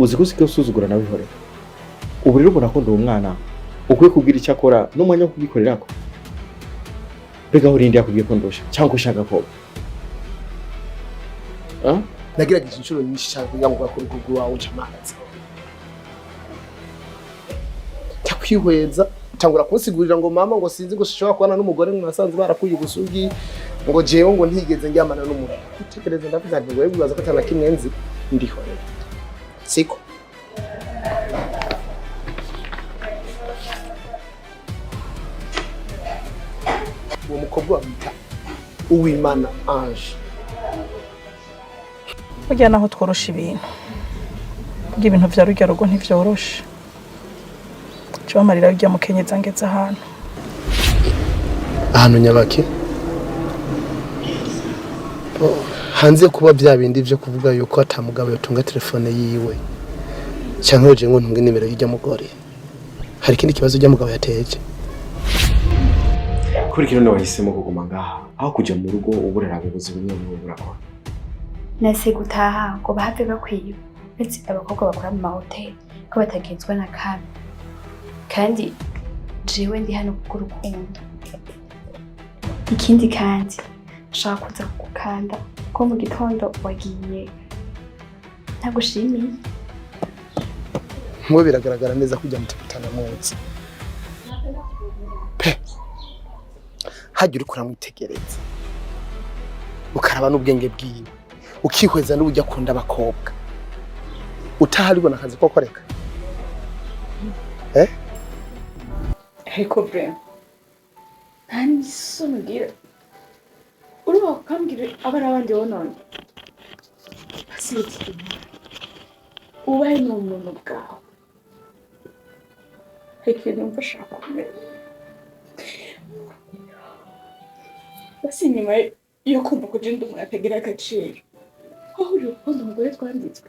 uzi ko sike usuzugura nawe hore ubu rero ubona ko ndi umwana ukwiye kubwira icyo akora n'umwanya wo kugikorerako rega urinde yakubwiye ko ndosha cyangwa ushaka ko nagerageje inshuro nyinshi cyane kugira ngo bakore uruguru wawe ncamazi cyakwihweza tangura kunsigurira ngo mama ngo sinzi ngo shishobora kubana n'umugore mwasanze barakuye ubusugi ngo jewe ngo ntigeze njyamana n'umuntu utekereza ndavuga nti wewe bibaza ko atana kimwe nzi ndiho siko uwo mukobwa wita Uwimana Ange burya naho tworosha ibintu vya rujya rugo ntivyoroshe cyo marira ujya mukenyeza ngeze ahantu nyabake hanze kuba bya bindi byo kuvuga yuko atamugabo yotunga telefone yiwe cyangwa uje ngo ntunge nimero y'ijya mugore hari ikindi kibazo ujya mugabo yateje kuri kino nabahisemo kuguma ngaha aho kujya mu rugo uburera abayobozi bimwe mu burakora nase gutaha ngo bahave bakwiye ndetse abakobwa bakora mu mahoteli ko batagenzwa na kabi kandi jewe ndi hano kurukundo ikindi kandi nshaka kuza kugukanda ko mu gitondo wagiye ntagushimiye mwe biragaragara neza kujya mututana munsi pe hajya uri kuramwitegereza ukaraba n'ubwenge bwiwe ukihweza n'ubujya kunda abakobwa utaharibona akazi ko koreka Heko Brem nani sonugira uruba kambira abari abandi bonone asiki ubaye n'umuntu bwawe heke nimfasha kumenya basi nyuma yo kumva ko jenda umuntu atagira agaciro aho uri urukundo umugore twanditswe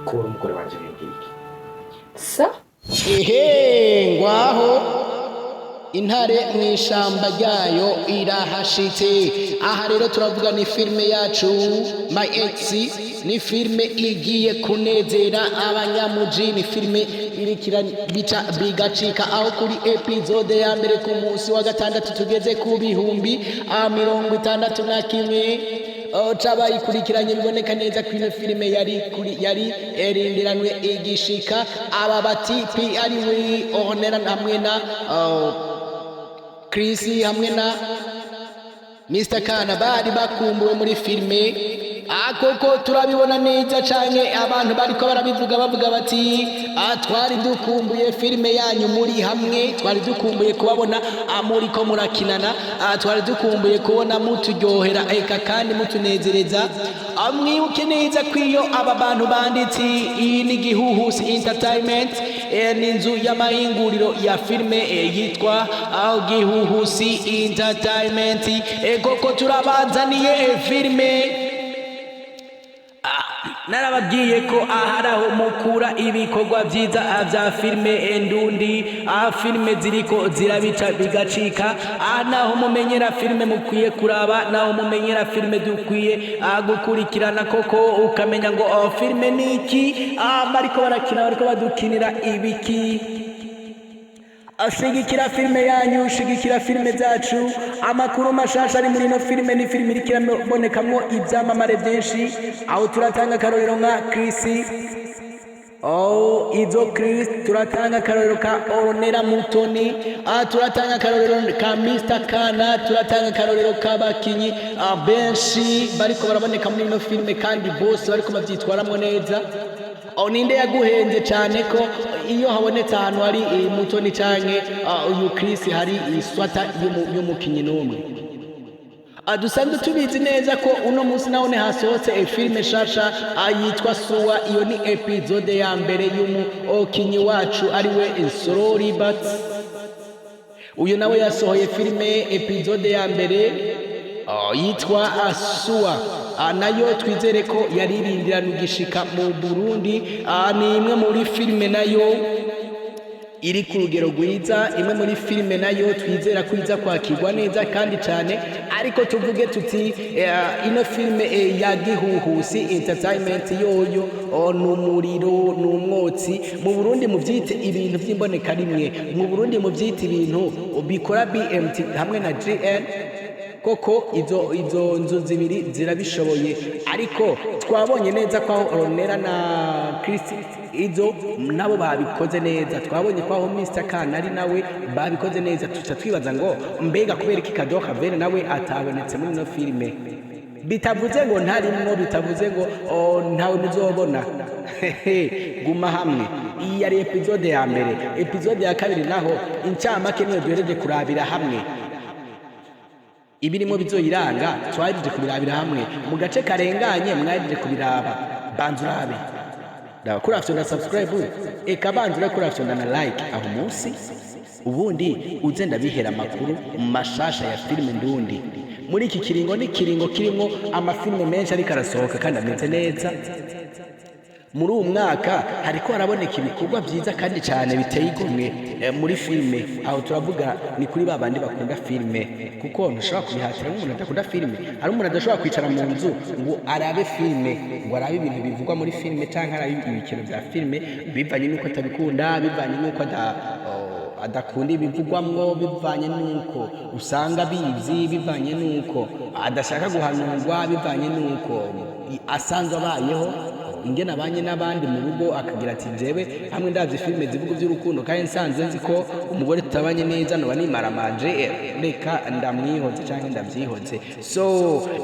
kubura umugore wanjye n'ingiki sa ngwaho intare mu ishamba ryayo irahashitse. Aha rero turavuga ni filime yacu My Ex, ni filime igiye kunezera abanyamuji, ni filime irikira bica bigacika, aho kuri episode ya mbere ku munsi wa gatandatu tugeze ku bihumbi 61 cabayikurikiranye biboneka neza ko ino filime yari erindiranwe igishika. Aba batipi ari we Honera hamwe na Chris hamwe na Mr. Kana bari bakumbuwe muri filime. Akoko turabibona neza cyane, abantu bariko barabivuga bavuga bati twari dukumbuye filime yanyu muri hamwe, twari dukumbuye kubabona amuriko murakinana, twari dukumbuye kubona muturyohera eka kandi mutunezereza. Mwibuke neza ko iyo aba bantu banditse iyi ni Gihuhusi Entertainment, n'inzu y'amahinguriro ya filime yitwa Gihuhusi Entertainment. Koko turabazaniye filime, narababwiye ko aharaho mukura ibikorwa byiza vya filime ndundi, filime ziriko zirabica bigacika, naho mumenyera filime mukwiye kuraba, naho mumenyera filime dukwiye gukurikirana koko ukamenya ngo filime niki, bariko barakina bariko badukinira ibiki. Ashigikira filime yanyu, shigikira filime zacu. Amakuru mashasha ari muri no filime, ni filime irikira bonekamwo ivyamamare byinshi, aho turatanga karorero nka Chris, izo Chris, turatanga karorero ka Honera Mutoni, turatanga karorero ka Mr. Kana, turatanga karorero ka bakinyi benshi bariko baraboneka muri no filime kandi bose bariko bavyitwaramwo neza. Ninde yaguhenze cyane ko iyo habonetse ahantu hari Mutoni canke uyu Chris hari iswata y'umukinyi n'umwe. Dusanzwe tubizi neza ko uno munsi naone hasohotse filime shasha yitwa Suwa. Iyo ni episode ya mbere y'umukinyi wacu ariwe Sorori Bat. Uyu nawe yasohoye filime episode ya mbere yitwa Suwa, nayo twizere ko yaririndirana ugishika mu Burundi. Ni imwe muri filime nayo iri ku rugero rwiza, imwe muri filime nayo twizera ko iza kwakirwa neza kandi cyane, ariko tuvuge tuti ino filime ya Gihuhusi Entertainment yoyo ni umuriro, ni umwotsi. Mu Burundi muvyite ibintu by'imboneka rimwe, mu Burundi muvyite ibintu bikora BMT hamwe na GN, koko izo nzu zibiri zirabishoboye, ariko twabonye neza ko aho Ornella na Chris izo nabo babikoze neza, twabonye ko aho Mr Kanari nawe babikoze neza. Tuca twibaza ngo mbega kubera iki Kado Kavere nawe atabonetse muri no filime, bitavuze ngo ntarimwo, bitavuze ngo ntawe muzobona. Guma hamwe. Iyi yari episode ya mbere. Episode ya kabiri naho incamake niyo duhereje kurabira hamwe, ibirimo bizoyiranga twarije kubirabira hamwe. Mu gace karenganye mwarije kubiraba, banzurabe kurafyo na subscribe, eka banzura kurafyo na like aho munsi, ubundi uze ndabihera amakuru mashasha ya filime ndundi. Muri iki kiringo ni kiringo kirimo amafilime menshi ariko arasohoka kandi ameze neza. Muri uyu mwaka hariko haraboneka ibikorwa byiza kandi cyane biteye igomwe muri filime. Aho turavuga ni kuri babandi bakunda filime, kuko ntushobora kubihatira nk'umuntu adakunda filime. Hari umuntu adashobora kwicara mu nzu ngo arabe filime, ngo arabe ibintu bivugwa muri filime cyangwa arabe ibikino bya filime, bivanye n'uko atabikunda, bivanye n'uko adakunda ibivugwamwo, bivanye n'uko usanga bizi, bivanye n'uko adashaka guhanurwa, bivanye n'uko asanzwe abayeho ingena abanye n'abandi mu rugo, akagira ati jewe hamwe ndavye filime zivuga by'urukundo kandi nsanze nzi ko umugore tutabanye neza noba nimaramanje, reka ndamwihoze canke ndavyihoze. So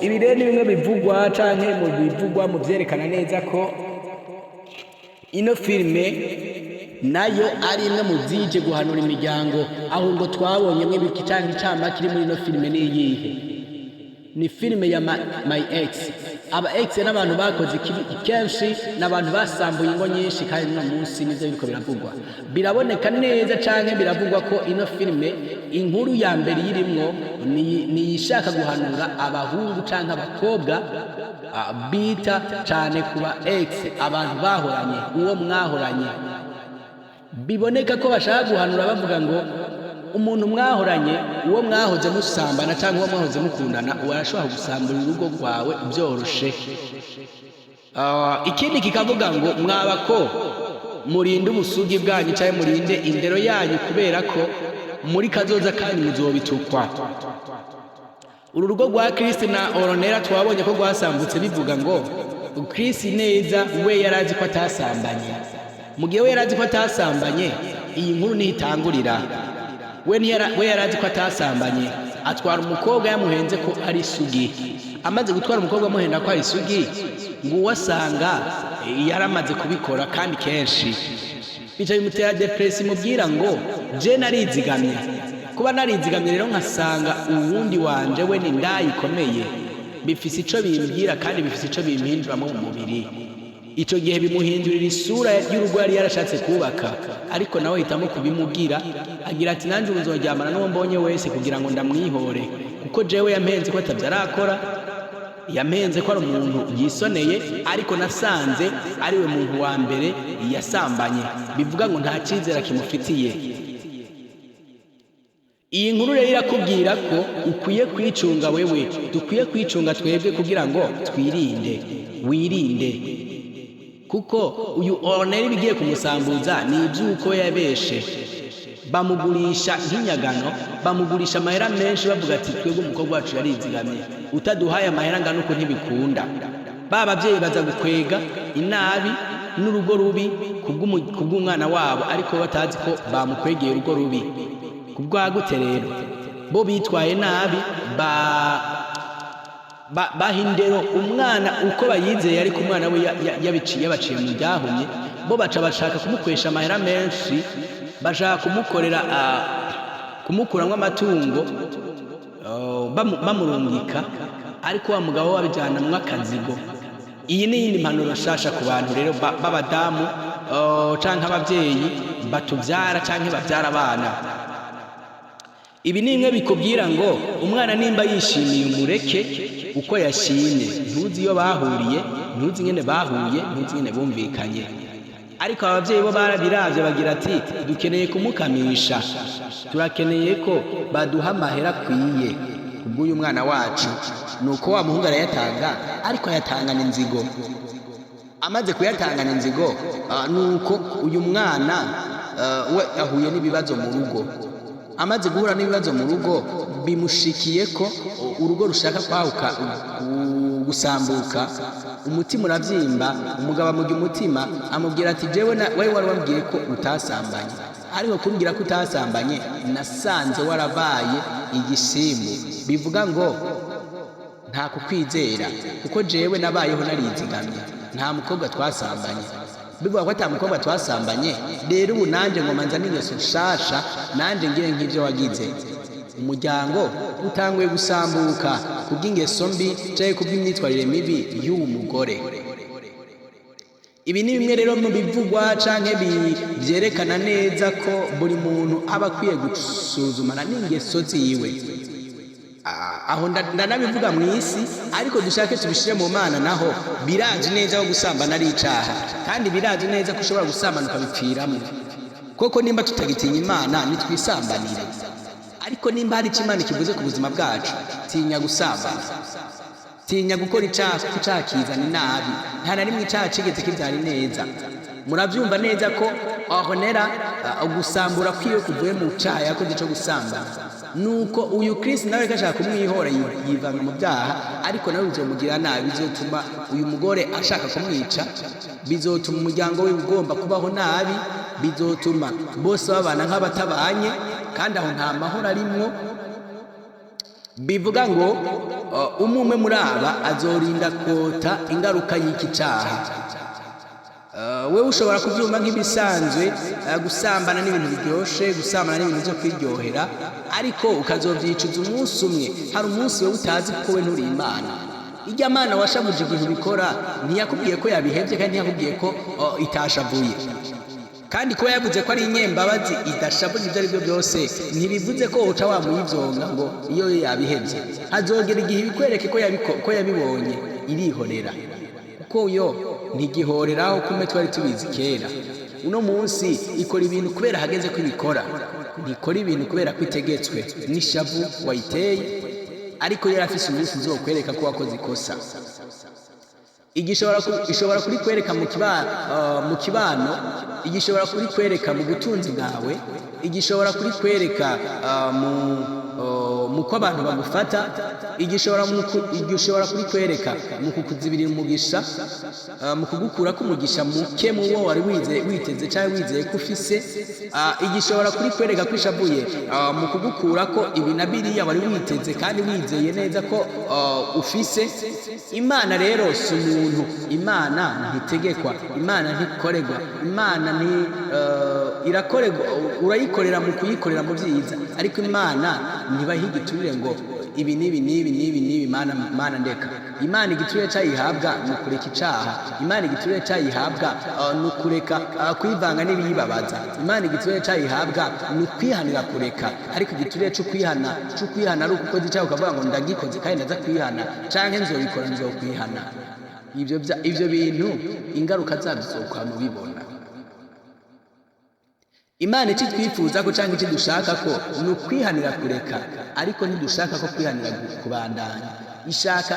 ibi rero ni bimwe bivugwa canke mu bivugwa mu vyerekana neza ko ino filime nayo ari imwe mu zije guhanura imiryango. Aho ngo twabonye mwe biki canke icama kiri muri ino filime ni iyihe? Ni filime ya My Ex. Aba ex n'abantu bakoze kenshi, n'abantu basambuye ingo nyinshi, kandi no munsi nivyo biriko biravugwa. Biraboneka neza canke biravugwa ko ino filime inkuru ya mbere yirimwo ni ishaka guhanura abahungu canke abakobwa bita cane kuba ex, abantu bahoranye, uwo mwahoranye. Biboneka ko bashaka guhanura bavuga ngo umuntu mwahoranye, uwo mwahoze musambana cyangwa uwo mwahoze mukundana, urashobora gusambura urugo rwawe byoroshe. Ikindi kikavuga ngo mwaba ko murinde ubusugi bwanyu cyangwa murinde indero yanyu, kubera ko muri kazoza kandi muzobitukwa. Uru rugo rwa Chris na Ornella twabonye ko rwasambutse, bivuga ngo Chris neza we yarazi ko atasambanye. Mu gihe we yarazi ko atasambanye, iyi nkuru ntitangurira. We yarazi ko atasambanye, atwara umukobwa yamuhenze ko ari isugi. Amaze gutwara umukobwa amuhenda ko ari isugi, ngo uwasanga yaramaze kubikora kandi kenshi. Bica bimutera depression, mubwira ngo je narizigamye. Kuba narizigamye rero nkasanga uwundi wanje we ni ndayikomeye, bifise ico bimbwira kandi bifise ico bimpindura mu mubiri. Ico gihe bimuhindurira isura y'urugo yari yarashatse kubaka, ariko nawe hitamo kubimubwira, agira ati nanje uzoryamana n'uwo mbonye wese kugira ngo ndamwihore, kuko jewe yampenze ko atavyarakora, yampenze ko ari umuntu yisoneye, ariko nasanze ari we muntu wa mbere yasambanye. Bivuga ngo nta cizera kimufitiye. Iyi nkuru rero irakubwira ko ukwiye kwicunga wewe, dukwiye kwicunga twebwe kugira ngo twirinde, wirinde. Kuko uyu Ornella bigiye kumusambuza ni ibyuko yabeshe, bamugurisha nk'inyagano, bamugurisha amahera menshi, bavuga ati twebwe umukobwa wacu yarizigamye, utaduhaye amahera ngano uko ntibikunda. Ba bavyeyi baza gukwega inabi n'urugo rubi kubw'umwana wabo, ariko batazi ko bamukwegeye urugo rubi. Kubwagute rero bo bitwaye nabi, bahindero umwana uko bayizeye, ariko umwana we yabaciye mu byahumye. Bo baca bashaka kumukwesha amahera menshi, bashaka kumukorera kumukuramwo amatungo, bamurungika, ariko wa mugabo wabijyanamwo akazigo. Iyi ni yindi mpanuro nshasha ku bantu rero b'abadamu canke abavyeyi batuvyara canke bavyara abana. Ibi ni imwe bikubwira ngo umwana nimba yishimiye umureke uko yashimye, ntuzi iyo bahuriye, ntuzi ingene bahuye, ntuzi ingene bumvikanye. ariko ababyeyi bo barabiravye bagira ati dukeneye kumukamisha, turakeneye ko baduha amahera akwiye kubw'uyu mwana wacu. Nuko wa muhungu arayatanga, ariko ayatangana inzigo. Amaze kuyatangana inzigo, nuko uyu mwana we ahuye n'ibibazo mu rugo. Amaze guhura n'ibibazo mu rugo, bimushikiye ko urugo rushaka kwahuka gusambuka, umutima uravyimba. Umugabo amujya umutima, amubwira ati jewe wewe wari wambwiye ko utasambanye, ariko kumbwira ko utasambanye nasanze warabaye igisimbu. Bivuga ngo nta kukwizera, kuko jewe nabayeho narizigamye, nta mukobwa twasambanye. Bivuga ko ata mukobwa twasambanye, rero ubu nanje ngoma nza n'ingeso nshasha, nanje ngire nk'ivyo wagize. Umuryango utanguye gusambuka kubw'ingeso mbi canke kubw'imyitwarire mibi y'uwo mugore. Ibi ni bimwe rero mu bivugwa canke byerekana neza ko buri muntu aba akwiye gusuzumana n'ingeso ziwe. Aho ndanabivuga mu isi, ariko dushake tubishire mu Mana naho biraje neza ko gusambana ari icaha, kandi biraje neza ko ushobora gusambana ukabipfiramo. Koko nimba tutagitinya Imana nitwisambanire, ariko nimba hari Imana kivuze ku buzima bwacu, tinya gusambana, tinya gukora icaha kizana inabi. Nta na rimwe icaha cigeze kivyara neza. Muravyumva neza ko ahonera gusambura kwiyo kuvuye mu caha yakoze ico gusambana. Nuko uyu Kristo nawe kashaka kumwihora yivanga mu byaha, ariko nawe bizomugira nabi, bizotuma uyu mugore ashaka kumwica, bizotuma umuryango we ugomba kubaho nabi, bizotuma bose babana nk'abatabanye, kandi aho nta mahoro arimwo. Bivuga ngo umwe muri aba azorinda kota ingaruka y'iki caha. Wewe ushobora kuvyumva nk'ibisanzwe, gusambana n'ibintu biryoshe, gusambana n'ibintu byo kwiryohera, ariko ukazovyicuza umunsi umwe. Hari umunsi wewe utazi ko we nturi Imana. Irya Mana washavuje igihe ubikora, ntiyakubwiye ko yabihevye, kandi ntiyakubwiye ko itashavuye. Kandi ko yavuze ko ari inyembabazi idashavuze ibyo ari byo byose, ntibivuze ko uca wamuyivyonga ngo iyo yabihevye. Hazogera igihe bikwereke ko yabibonye, irihorera. Kuko yo ntigihoreraho kume twari tubizi kera. Uno munsi ikora ibintu kubera hageze ko ibikora, ntikora ibintu kubera ko itegetswe n'ishavu wayiteye, ariko yari afise umunsi uzokwereka ko wakoze ikosa. Ishobora kuri kwereka mu kibano, igishobora kuri kwereka mu butunzi bwawe, igishobora kuri kwereka mu ko abantu bagufata, igishobora kuri kwereka mu kukuzibirira umugisha, mu kugukura k'umugisha muke mu wo wari witeze cyangwa wizeye ko ufise. Igishobora kuri kwereka ko ishavuye mu kugukura ko ibi na biriya wari witeze kandi wizeye neza ko ufise. Imana rero si umuntu, Imana ntitegekwa, Imana ntikoregwa, Imana irakoregwa, urayikorera mu kuyikorera mu byiza, ariko Imana ntibahiga igiturire ngo ibi n'ibi Mana ndeka. Imana igiturire cyayihabwa ni ukureka icaha. Imana igiturire cyayihabwa ni ukureka kwivanga n'ibiyibabaza. Imana igiturire cyayihabwa ni ukwihanira kureka, ariko igiturire cyo kwihana ari ugukoza icyaha ukavuga ngo ndagikoze kandi ndaza kwihana, canke nzobikora nzokwihana. Ivyo bintu ingaruka zabyo zokwa mubibona. Imana icyo twifuza ko cyangwa icyo dushaka ko ni ukwihanira kureka, ariko ntidushaka ko kwihanira kubandanya. Ishaka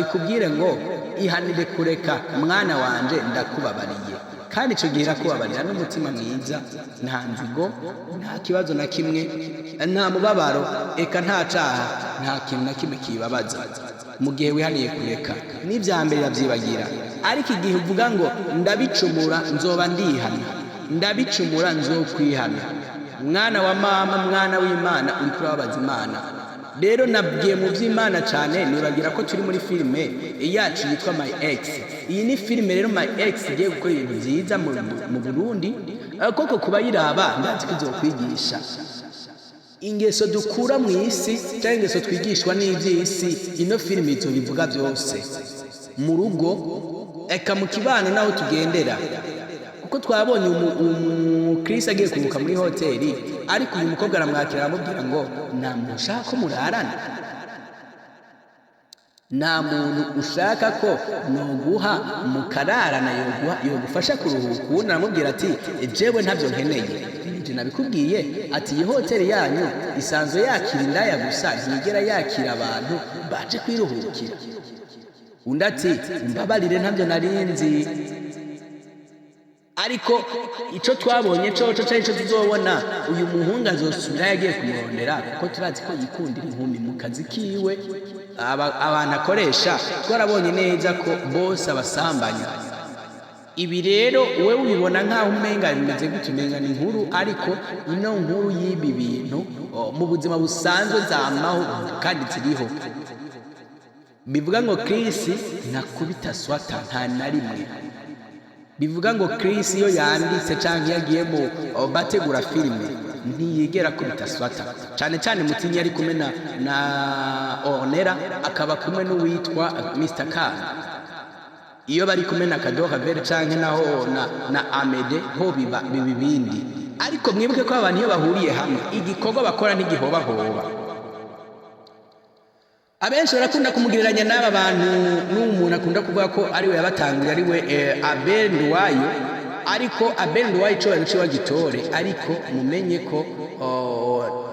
ikubwire ngo ihanire kureka, mwana wanje ndakubabariye, kandi icyo gihe irakubabarira n'umutima mwiza, nta nzigo, nta kibazo na kimwe, nta mubabaro, eka nta caha, nta kintu na kimwe kibabaza. Mu gihe wihaniye kureka, n'ibya mbere yabyibagira. Ariko igihe uvuga ngo ndabicumura nzoba ndihana, ndabicumura nzokwihana, mwana wa mama, mwana w'Imana, uri kurababaza Imana. Rero nabwiye mu by'Imana cyane, nibagira ko turi muri filime yacu yitwa My Ex. Iyi ni filime rero My Ex igiye gukora ibintu byiza mu Burundi, koko kuba yiraba ndazi ko izokwigisha ingeso dukura mu isi cyangwa ingeso twigishwa n'iby'isi. Ino filime izobivuga byose mu rugo, eka mu kibano naho tugendera. Kuko twabonye umukristo agiye kuruka muri hoteli, ariko uyu mukobwa aramwakira aramubwira ngo nta muntu ushaka ko murarana. nta muntu ushaka ko noguha mukararana yogufasha kuruhuka. ubundi aramubwira ati jewe ntabyo nkeneye. ibyo nabikubwiye ati iyi hoteli yanyu isanzwe yakira indaya gusa, ntiyigera yakira abantu baje kwiruhukira. undi ati mbabarire ntabyo narinzi, ariko ico twabonye coco cari co tuzobona uyu muhungu azosubira yagiye kumurondera, kuko turazi ko yikundira inkumi mu kazi kiwe abantu akoresha. twarabonye neza ko bose abasambanya. ibi rero wewe ubibona nk'aho umenga bimeze gutyo, umenga ni inkuru, ariko ino nkuru y'ibi bintu mu buzima busanzwe zamaho kandi ziriho. bivuga ngo Chris ntakubita swata nta na rimwe. bivuga ngo Chris iyo yanditse canke yagiye mu bategura filime ntiyigera kubita swata. cyane cyane Mutinyi ari kumwe na Ornella, akaba kumwe n'uwitwa Mr. Khan. iyo bari kumwe na Kadoka Vere canke naho na Amede ho biba bibindi. ariko mwibuke ko abantu iyo bahuriye hamwe igikorwa bakora ntigihobahoba. abenshi barakunda kumugereranya n'aba bantu n'umuntu akunda kuvuga ko ari we yabatangiye, ari we Abel Nduwayo. ariko Abel Nduwayo ico yaruciwe gitore, ariko mumenye ko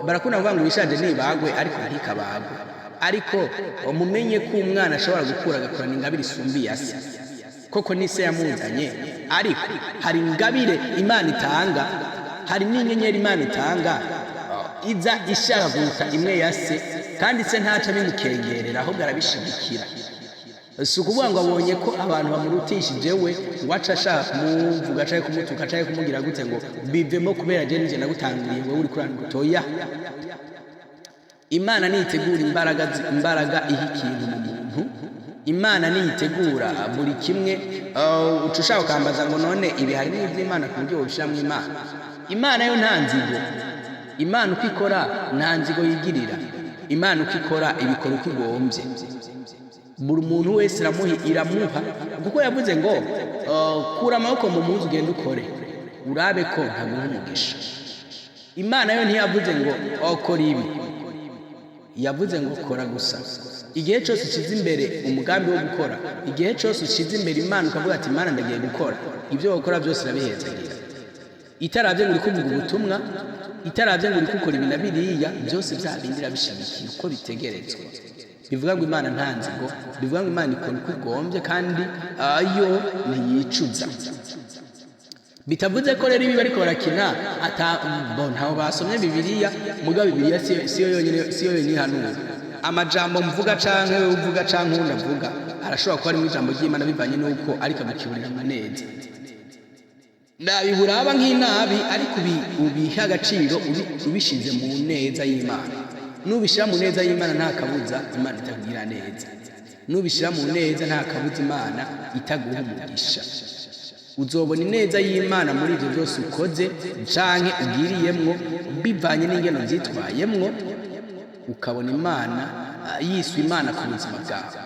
barakunda kuvuga ngo wishaje nibagwe ariko ntikabagwe. ariko mumenye ko umwana ashobora gukura agakorana ingabire isumbiye se. koko ni se yamuzanye, ariko hari ingabire Imana itanga, hari n'inyenyeri Imana itanga iza isharaguka imwe ya se, kandi se ntaca bimukengerera ahubwo arabishigikira. si ukuvuga ngo abonye ko abantu bamurutishije we ngo aca ashaka kumuvuga, acaye kumutuka, acaye kumugira gute ngo bivemo kubera je nije nagutangiriye wowe uri kurana gutoya. Imana niyitegura imbaraga iha ikintu mu muntu. Imana niyitegura buri kimwe. uca ushaka ukambaza ngo none ibi hari n'ivy'Imana ku buryo wobishiramwo Imana. Imana yo nta nzigo. Imana uko ikora nta nzigo yigirira. Imana uko ikora ibikora uko igombye. buri muntu wese iramuha, kuko yavuze ngo kura amaboko mu muzi ugende ukore urabe ko ntaguha umugisha. Imana yo ntiyavuze ngo okora ibi, yavuze ngo kora gusa. igihe cyose ushize imbere umugambi wo gukora, igihe cyose ushize imbere Imana ukavuga ati Imana ndagiye gukora, ibyo wakora byose irabihezagira. itaravye ngo uri kuvuga ubutumwa, itaravye ngo uri gukora ibi na biriya, byose byabindira bishigikiye uko bitegerezwa. bivuga ngo Imana nta nzigo, bivuga ngo Imana ikora uko igombye kandi ayo ntiyicuza. bitavuze ko rero ibi bariko barakina ntaho basomye Bibiliya, mugabo Bibiliya siyo yonyine ihanura. amajambo mvuga canke we uvuga canke undi avuga arashobora kuba ari mu ijambo ry'Imana bivanye n'uko ariko agukiburira amaneza. ndabiburaba nk'inabi, ariko ubiha agaciro ubishize mu neza y'Imana. nubishira mu neza y'Imana nta kabuza Imana itakugira neza. nubishira mu neza nta kabuza Imana itaguha umugisha. uzobona ineza y'Imana muri ibyo byose ukoze canke ugiriyemwo, bivanye n'ingeno zitwayemwo, ukabona Imana yiswe Imana ku buzima bwawe.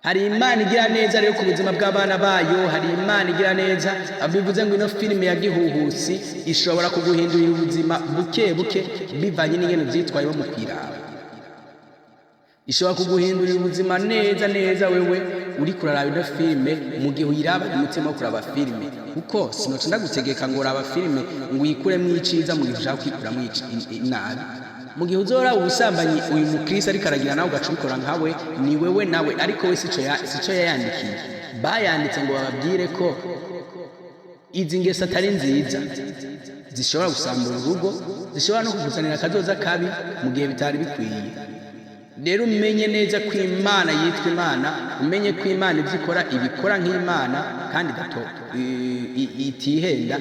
hari Imana igira neza rero ku buzima bw'abana bayo. hari Imana igira neza, bivuze ngo ino filime ya Gihuhusi ishobora kuguhindurira ubuzima buke buke bivanye n'ingeno zitwayeho mu kwiraba. ishobora kuguhindurira ubuzima neza neza wewe uri kuraraba ino filime, mu gihe uyiraba umutima wo kuraba filime. kuko sinoca ndagutegeka ngo uraba filime ngo uyikuremo iciza mu gihe ushaka kwikuramo inabi. mu gihe uzora ubusambanyi uyu mukristo ariko aragira nawe ugaca ubikora nkawe, ni wewe nawe, ariko we sico yayandikiye. bayanditse ngo bababwire ko izi ngeso atari nziza, zishobora gusambura urugo, zishobora no kuguzanira akazoza kabi mu gihe bitari bikwiye. rero umenye neza ko Imana yitwa Imana, umenye ko Imana ibyo ikora ibikora nk'Imana kandi itihenda.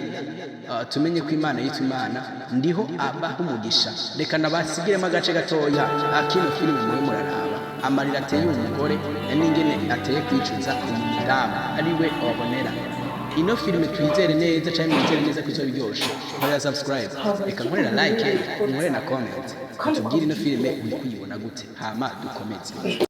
tumenye ko Imana yitwa Imana, ndiho abaha umugisha. reka nabasigiremo agace gatoya akino filime muri muraraba amarira ateye umugore n'ingene ateye kwicuza umudamu ari we Ornella. ino filime tuyizere neza cyane, tuyizere neza ko izoryoshe. nkorera subscribe, reka nkorera like, nkorera na comment, tubwire ino filime uri kuyibona gute, hama dukomeze.